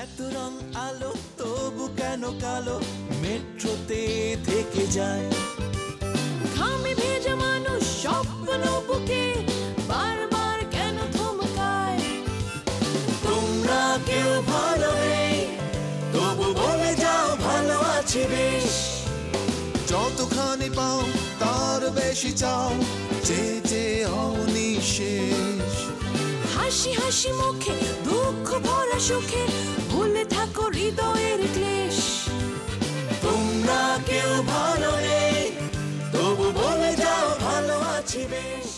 এত রং আলো তবু কেন কালো মেট্রোতে থেকে যায় ঘামে ভেজা মানুষ স্বপ্ন বুকে বারবার কেন থমকায় তোমরা কেউ ভালো নেই তবু বলে যাও ভালো আছে বেশ যতখানি পাও তার বেশি চাও চেয়ে চেয়ে অনিশেষ হাসি হাসি মুখে দুঃখ ভরা সুখে ভুলে থাকো হৃদয়ের ক্লেশ তোমরা কেউ ভালো নেই তবু বলে যাও ভালো আছি বেশ।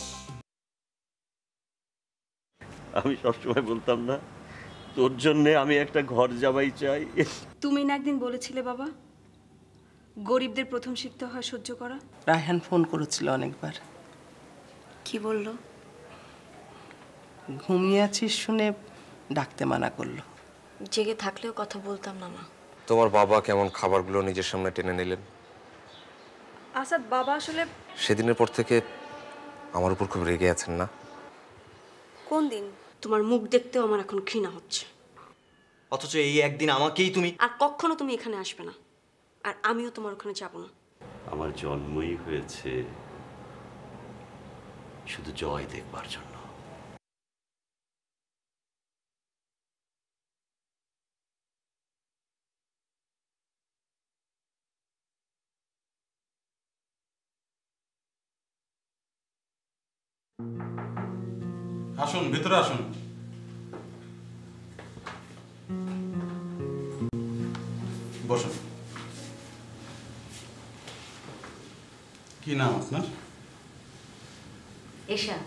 আমি সবসময় বলতাম না তোর জন্যে আমি একটা ঘর জামাই চাই। তুমি না একদিন বলেছিলে বাবা গরিবদের প্রথম শিখতে হয় সহ্য করা। রায়হান ফোন করেছিল অনেকবার। কি বললো? ঘুমিয়ে আছিস শুনে ডাকতে মানা করলো। জেগে থাকলেও কথা বলতাম না মা। তোমার বাবা কেমন খাবারগুলো নিজের সামনে টেনে নিলেন? আসাদ বাবা আসলে সেদিনের পর থেকে আমার উপর খুব রেগে আছেন না? কোন দিন? তোমার মুখ দেখতেও আমার এখন ঘৃণা হচ্ছে। অথচ এই একদিন আমাকেই তুমি আর কখনো তুমি এখানে আসবে না আর আমিও তোমার ওখানে যাব না। আমার জন্মই হয়েছে শুধু জয় দেখবার জন্য। আসুন, ভিতরে আসুন। বসুন। কি নাম আপনার? এশা,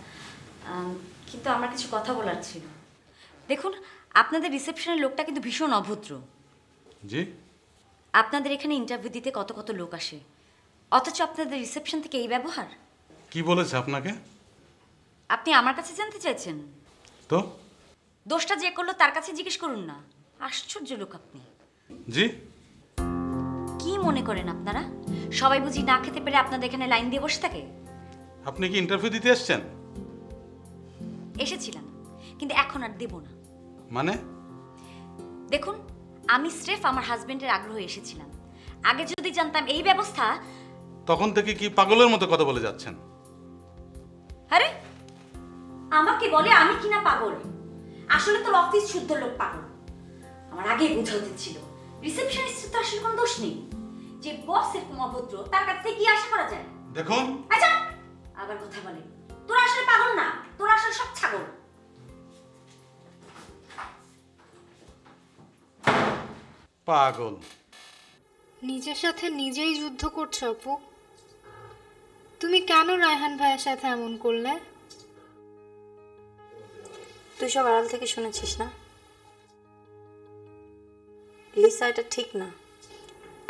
কিন্তু আমার কিছু কথা বলার ছিল। দেখুন, আপনাদের রিসেপশনের লোকটা কিন্তু ভীষণ অভদ্র। জি? আপনাদের এখানে ইন্টারভিউ দিতে কত কত লোক আসে, অথচ আপনাদের রিসেপশন থেকে এই ব্যবহার। কি বলেছে আপনাকে? আপনি আমার কাছে জানতে চাইছেন? তো দোষটা যে করলো তার কাছে জিজ্ঞেস করুন না। আশ্চর্য লোক আপনি। জি? কি মনে করেন আপনারা সবাই বুঝি না খেতে পেরে আপনাদের এখানে লাইন দিয়ে বসে থাকে? আপনি কি ইন্টারভিউ দিতে এসেছেন? এসেছিলাম, কিন্তু এখন আর দেব না। মানে? দেখুন, আমি স্রেফ আমার হাজবেন্ডের আগ্রহে এসেছিলাম। আগে যদি জানতাম এই ব্যবস্থা। তখন থেকে কি পাগলের মতো কথা বলে যাচ্ছেন? আরে আমাকে বলে আমি কিনা পাগল? আসলে তোর অফিস শুদ্ধ লোক পাগল। আমার আগেই বোঝা উচিত ছিল। রিসেপশনিস্টের তো আসলে কোনো দোষ নেই। যে বস এরকম অভদ্র তার কাছ থেকে কি আশা করা যায়? দেখুন, আচ্ছা আবার কথা বলে। তোরা আসলে পাগল না, তোরা আসলে সব ছাগল। পাগল? নিজের সাথে নিজেই যুদ্ধ করছো আপু। তুমি কেন রায়হান ভাইয়ের সাথে এমন করলে? তুই সব আড়াল থেকে শুনেছিস না? লিসা, এটা ঠিক না।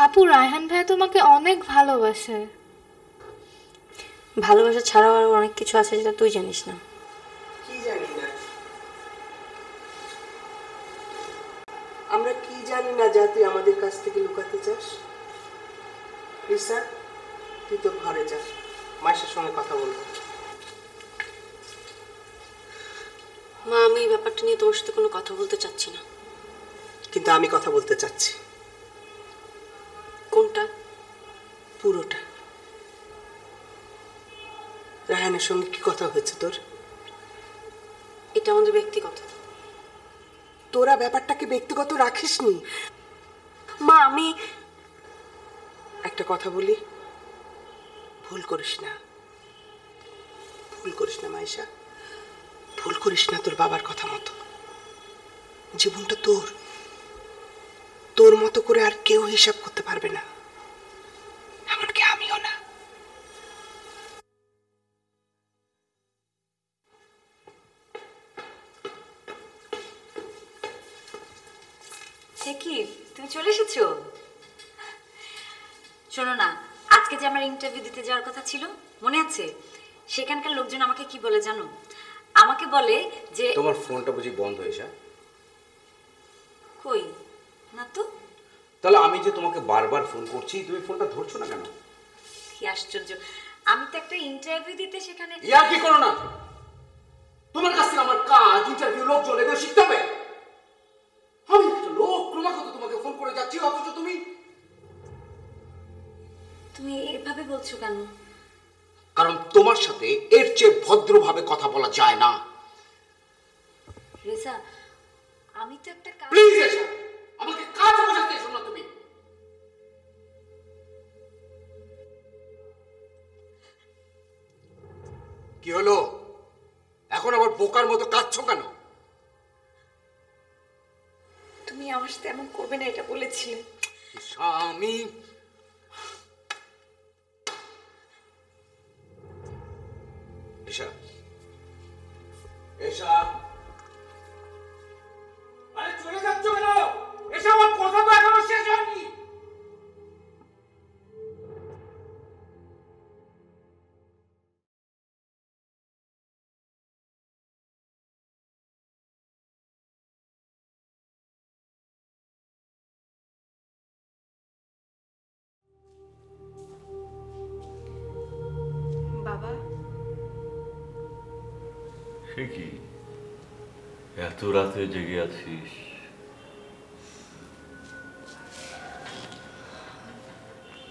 আপু, রায়হান ভাই তোমাকে অনেক ভালোবাসে। ভালোবাসা ছাড়াও আরো অনেক কিছু আছে যেটা তুই জানিস না। কি জানি না? আমরা কি জানি না যা তুই আমাদের কাছ থেকে লুকাতে চাস? লিসা, তুই তো ঘরে যা, মায়ের সঙ্গে কথা বলবো। মা, আমি এই ব্যাপারটা নিয়ে তোমার সাথে কোনো কথা বলতে চাচ্ছি না। কিন্তু আমি কথা বলতে চাচ্ছি। কোনটা? পুরোটা। রায়হানের সঙ্গে কি কথা হয়েছে তোর? এটা আমাদের ব্যক্তিগত। তোরা ব্যাপারটাকে ব্যক্তিগত রাখিসনি। মা, আমি একটা কথা বলি, ভুল করিস না, ভুল করিস না মাইশা, ভুল করিস না তোর বাবার কথা মতো। জীবনটা তোর, তোর মতো করে আর কেউ হিসাব করতে পারবে না, এমনকি আমিও না। কি তুমি চলে এসেছো? শোনো না, আজকে যে আমার ইন্টারভিউ দিতে যাওয়ার কথা ছিল মনে আছে? সেখানকার লোকজন আমাকে কি বলে জানো? আমাকে বলে যে তোমার ফোনটা বুঝি বন্ধ হয়েছে? কই না তো। তাহলে আমি যে তোমাকে বারবার ফোন করছি তুমি ফোনটা ধরছো না কেন? কি আশ্চর্য, আমি তো একটা ইন্টারভিউ দিতে সেখানে। ইয়া কি করো না, তোমার কাছ থেকে আমার কাজ, ইন্টারভিউ, লোকজন এগুলো শিখতে হবে। আমি একটা লোক, ফোন করে যাচ্ছি, অথচ তুমি তুমি এভাবে বলছো কেন? কারণ তোমার সাথে এর চেয়ে ভদ্রভাবে কথা বলা যায় না। রেজা, আমি তো একটা কাজ... প্লিজ এসা, আমাকে কাজ বোঝাতে এসো না তুমি। কি হলো এখন আবার বোকার মতো কাঁদছো কেন? তুমি আমার সাথে এমন করবে না এটা বলেছিলে। আমি এসা এসা, আরে চলে যাচ্ছ কেন? এসা, আমার কথা তো এখনো শেষ হয়নি। বাবা, সে কি এত রাতে জেগে আছিস?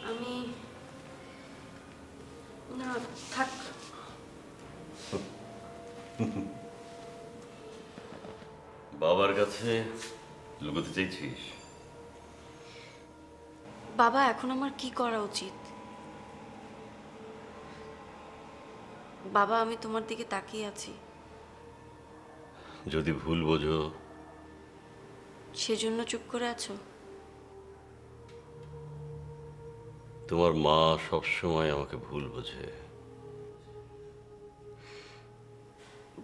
আমি না থাক। বাবার কাছে লুকোতে চাইছিস? বাবা, এখন আমার কি করা উচিত? বাবা, আমি তোমার দিকে তাকিয়ে আছি। যদি ভুল বোঝো সেজন্য চুপ করে আছো? তোমার মা সবসময় আমাকে ভুল বোঝে।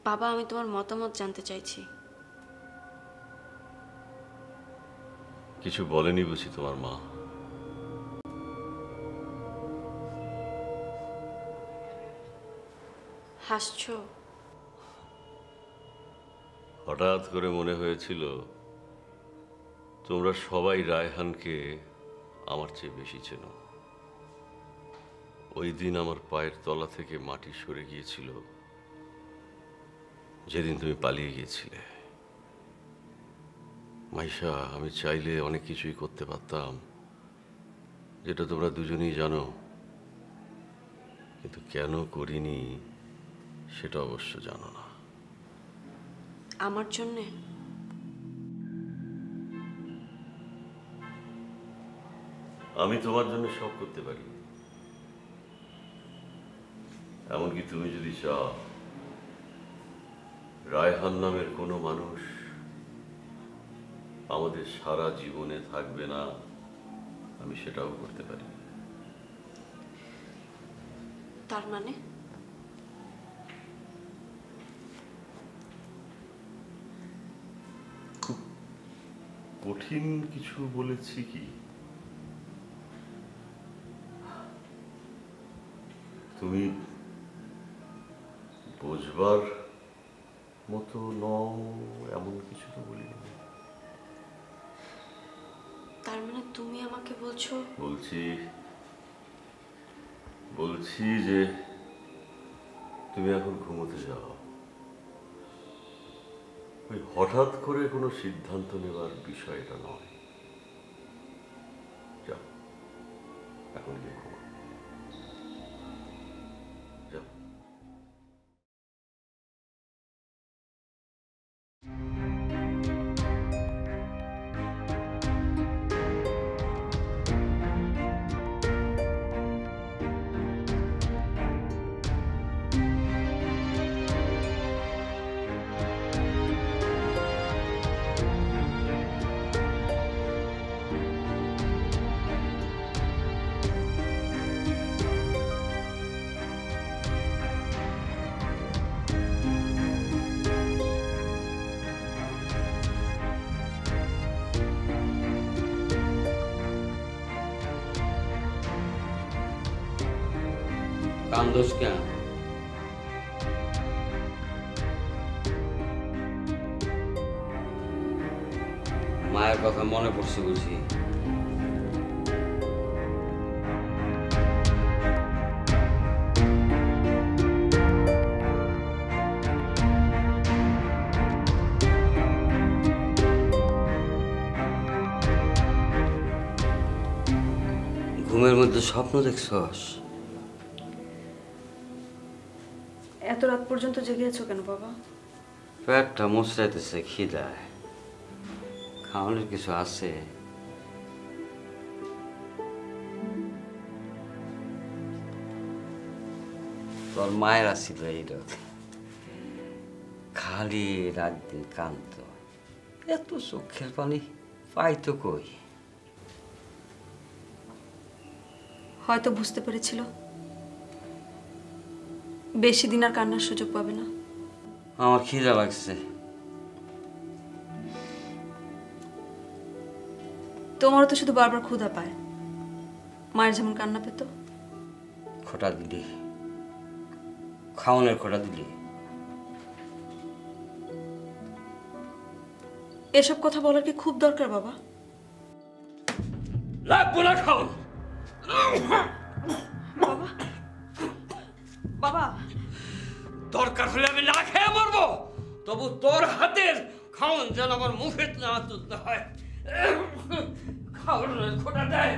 বাবা, আমি তোমার মতামত জানতে চাইছি। কিছু বলেনি বুঝি তোমার মা? হাসছো? হঠাৎ করে মনে হয়েছিল তোমরা সবাই রায়হানকে আমার চেয়ে বেশি চেনো। ওই দিন আমার পায়ের তলা থেকে মাটি সরে গিয়েছিল যেদিন তুমি পালিয়ে গিয়েছিলে। মাইশা, আমি চাইলে অনেক কিছুই করতে পারতাম, যেটা তোমরা দুজনেই জানো, কিন্তু কেন করিনি সেটা অবশ্য জানো না। আমার জন্যে? আমি তোমার জন্য সব করতে পারি, এমনকি তুমি যদি চাও রায়হান নামের কোনো মানুষ আমাদের সারা জীবনে থাকবে না, আমি সেটাও করতে পারি। তার মানে? খুব কঠিন কিছু বলেছি কি? তুমি বোঝবার মতো নও এমন কিছু তো বলিনি। তার মানে তুমি আমাকে বলছো? বলছি যে তুমি এখন ঘুমোতে যাও। ওই হঠাৎ করে কোনো সিদ্ধান্ত নেবার বিষয় এটা নয়। যাও, এখন গিয়ে ঘুমো। যাও। কান্দোস কেন? মায়ের কথা মনে পড়ছে বুঝি? ঘুমের মধ্যে স্বপ্ন দেখছস? এত রাত পর্যন্ত জেগে আছো কেন বাবা? পেটটা মুচড়াইতেছে খিদায়। খাওয়ানোর কিছু আছে? তোর মায়ের আসছিল এই রোগ, খালি রাত দিন কান্ত। এত চোখের পানি পাইতো কই? হয়তো বুঝতে পেরেছিল বেশি দিন আর কান্নার সুযোগ পাবে না। আমার খিদা লাগছে। তোমারও তো শুধু বারবার ক্ষুধা পায়, মায়ের যেমন কান্না পেত। খোটা দিলি, খাওয়ানোর খোটা দিলি। এসব কথা বলার কি খুব দরকার বাবা? লাগবো না খাওন। বাবা, বাবা, দরকার হলে আমি না খেয়ে মরবো, তবু তোর হাতের খাওন যেন আমার মুখে না তুলতে হয়। খাওয়ানোর খোটা দেয়।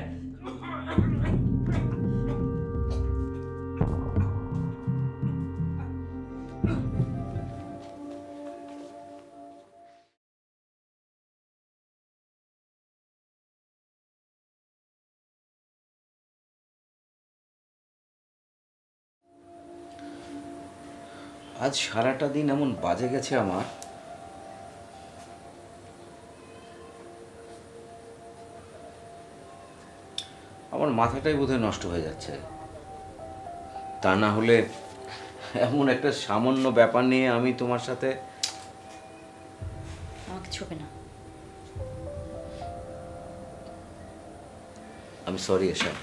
আজ সারাটা দিন এমন বাজে গেছে আমার, আমার মাথাটাই বোধহয় নষ্ট হয়ে যাচ্ছে। তা না হলে এমন একটা সামান্য ব্যাপার নিয়ে আমি তোমার সাথে। আমাকে ছবে না। আমি সরি এসা।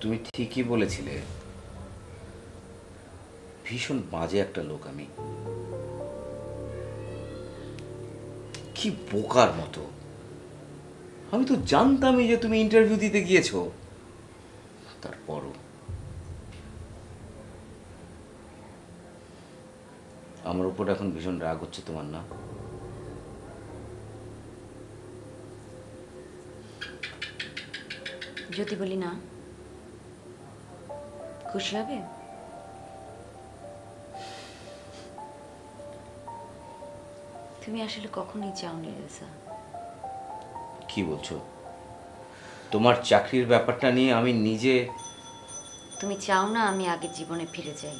তুমি ঠিকই বলেছিলে, ভীষণ বাজে একটা লোক আমি। কি বোকার মতো। আমি তো জানতামই যে তুমি ইন্টারভিউ দিতে গিয়েছো, তারপরও আমার উপর এখন ভীষণ রাগ হচ্ছে তোমার, না? যদি বলি না, খুশি হবে? তুমি আসলে কখনোই চাওনি রেজা। কি বলছো? তোমার চাকরির ব্যাপারটা নিয়ে আমি নিজে। তুমি চাও না আমি আগের জীবনে ফিরে যাই?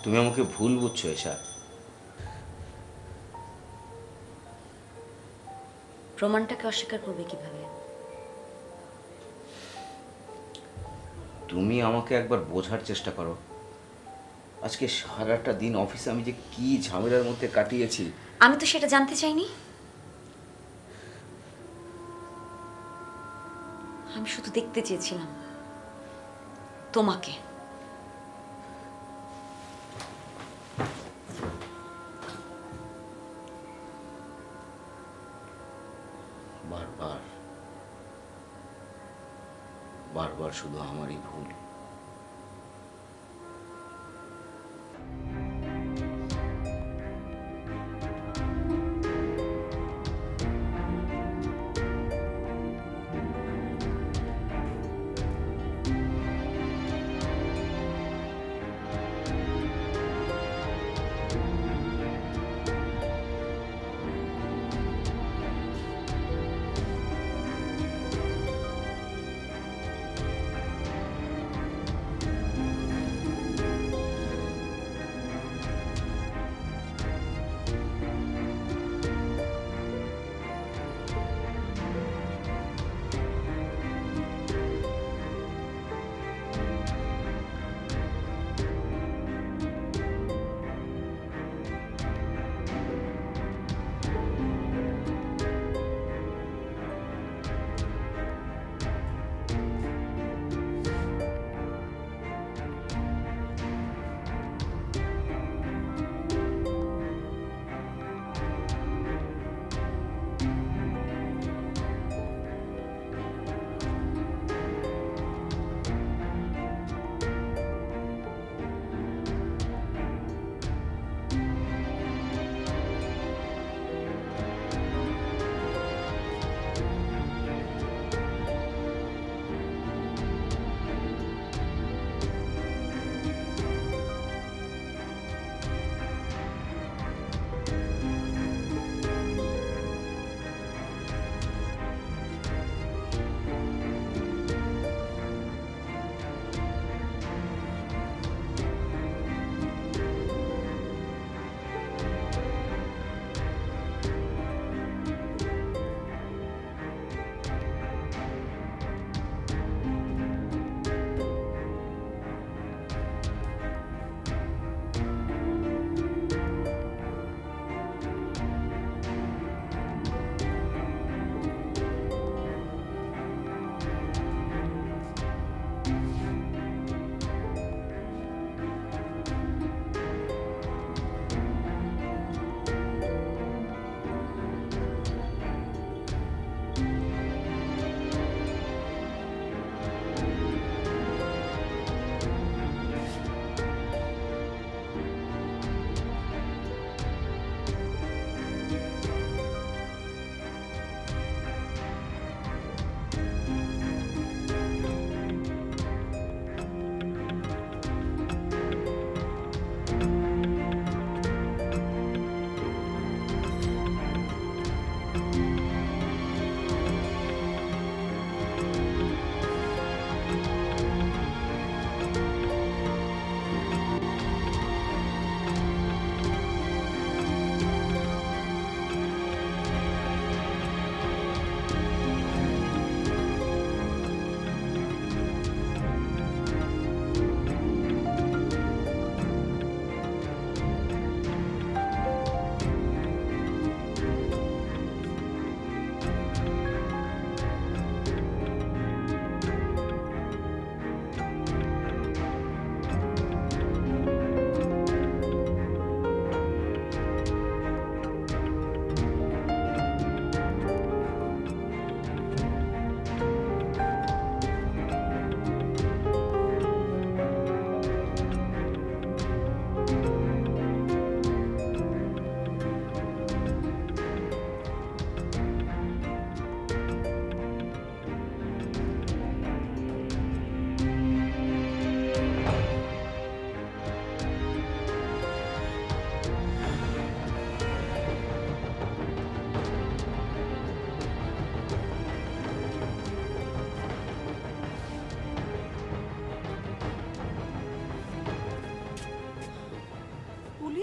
তুমি আমাকে ভুল বুঝছো এসা। প্রমাণটাকে অস্বীকার করবে কিভাবে? তুমি আমাকে একবার বোঝার চেষ্টা করো। আজকে সারাটা দিন অফিসে আমি যে কি ঝামেলার মধ্যে কাটিয়েছি। আমি তো সেটা জানতে চাইনি। আমি শুধু দেখতে চেয়েছিলাম তোমাকে। বারবার বারবার শুধু আমারই ভুল।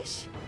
বলছিস